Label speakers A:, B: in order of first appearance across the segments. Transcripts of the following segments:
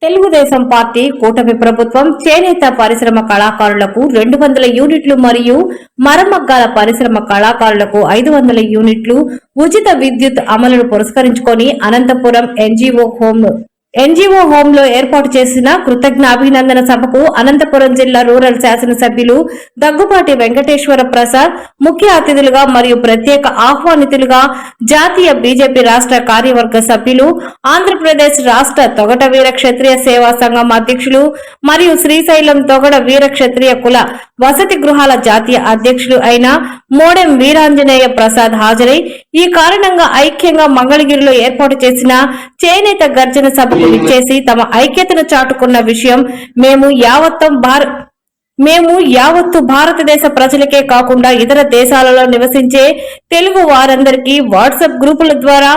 A: Telugu Desam party కూటమి ప్రభుత్వం చేనేత పరిశ్రమ కళాకారులకు 200 యూనిట్లు మరియు మరమగ్గాల పరిశ్రమ కళాకారులకు 500 యూనిట్లు ఉచిత విద్యుత్ అమలును పురస్కరించుకొని అనంతపురం ఎన్జీఓ హోంలో ఏర్పాటు చేసిన కృతజ్ఞాభినందన సభకు అనంతపురం జిల్లా రూరల్ శాసనసభ్యులు దగ్గుపాటి వెంకటేశ్వర ప్రసాద్ ముఖ్య అతిథులుగా మరియు ప్రత్యేక ఆహ్వానితులుగా జాతీయ బీజేపీ రాష్ట్ర కార్యవర్గ సభ్యులు, ఆంధ్రప్రదేశ్ రాష్ట్ర తొగట వీర క్షత్రియ సేవా సంఘం అధ్యక్షులు మరియు శ్రీశైలం తొగట వీర క్షత్రియ కుల వసతి గృహాల జాతీయ అధ్యక్షులు అయిన మోడెం వీరాంజనేయ ప్రసాద్ హాజరై ఈ కారణంగా ఐక్యంగా మంగళగిరిలో ఏర్పాటు చేసిన చేనేత గర్జన సభకు విచ్చేసి తమ ఐక్యతను చాటుకున్న విషయం మేము యావత్తు భారతదేశ ప్రజలకే కాకుండా ఇతర దేశాలలో నివసించే తెలుగు వారందరికీ వాట్సాప్ గ్రూపుల ద్వారా,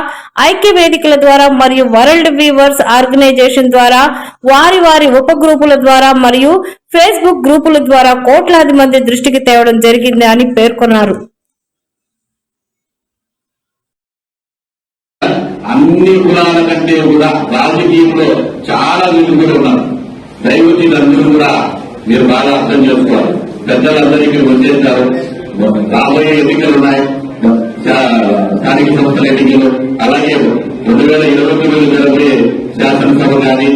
A: ఐక్య వేదికల ద్వారా మరియు వరల్డ్ వీవర్స్ ఆర్గనైజేషన్ ద్వారా వారి ఉప గ్రూపుల ద్వారా మరియు ఫేస్బుక్ గ్రూపుల ద్వారా కోట్లాది మంది దృష్టికి తేవడం జరిగింది అని పేర్కొన్నారు.
B: అన్ని కులాల కంటే కూడా రాజకీయంలో చాలా విలువలు ఉన్నారు. దైవజీలందరూ కూడా మీరు బాగా అర్థం చేసుకోవాలి. పెద్దలందరికీ వచ్చేస్తారు. రాబోయే ఎన్నికలు ఉన్నాయి, స్థానిక సంస్థల ఎన్నికలు, అలాగే 2029 జరగబోయే శాసనసభ గాని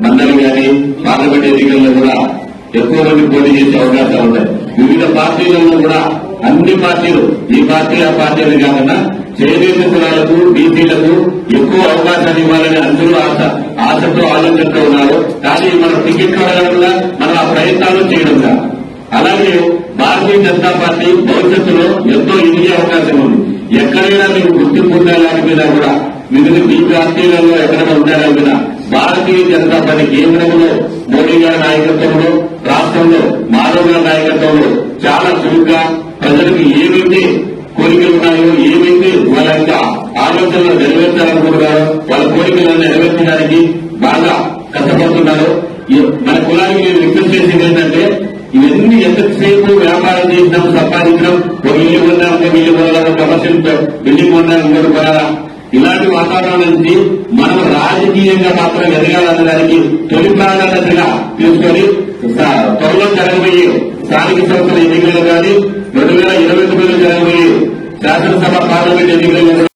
B: మండలి గాని పార్లమెంట్ ఎన్నికల్లో కూడా ఎక్కువ మంది పోటీ చేసే అవకాశాలు ఉంటాయి. వివిధ పార్టీలలో కూడా అన్ని పార్టీలు, ఈ పార్టీ ఆ పార్టీలు కాకుండా చేనేత కులాలకు, బీసీలకు ఎక్కువ అవకాశాలు ఇవ్వాలని అందరూ ఆశతో ఆలోచనతో ఉన్నారు. కానీ మనం టికెట్ వల్ల మనం ఆ ప్రయత్నాలు చేయడం కాదు. అలాగే భారతీయ జనతా పార్టీ భవిష్యత్తులో ఎంతో ఎదిగే అవకాశం ఉంది. ఎక్కడైనా మీకు గుర్తింపు ఉండాలనిపినా కూడా వివిధ మీ పార్టీలలో ఎక్కడైనా ఉండాలనిపినా భారతీయ జనతా పార్టీ కేంద్రంలో మోడీ గారి నాయకత్వంలో, రాష్ట్రంలో మాధవ్ గారి నాయకత్వంలో చాలా చురుగ్గా ప్రజలకు ఏవైతే కోరికలు ఉన్నాయో, ఏవైతే వాళ్ళ యొక్క ఆలోచనలు నెరవేర్చాలనుకుంటున్నారో వాళ్ళ కోరికలను నెరవేర్చడానికి బాగా కష్టపడుతున్నారు. మన కులానికి నేను విజ్ఞప్తి చేసేది ఏంటంటే ఇవన్నీ ఎంతసేపు వ్యాపారం చేసినాం, సంపాదించడం, ఒక ఇల్లు కొన్నా, ఒక ఇల్లు కొనాలి, కమర్షియల్ బిల్డింగ్ కొన్నా, ఇంకోటి కొనాలా, ఇలాంటి వాతావరణం నుంచి మనం రాజకీయంగా మాత్రం ఎదగాలనడానికి తొలి ప్రాధాన్యతగా తీసుకొని త్వరలో జరగబోయే స్థానిక సంస్థల ఎన్నికలు కానీ 2029 జరగబోయే శాసనసభ పార్లమెంట్ ఎన్నికలు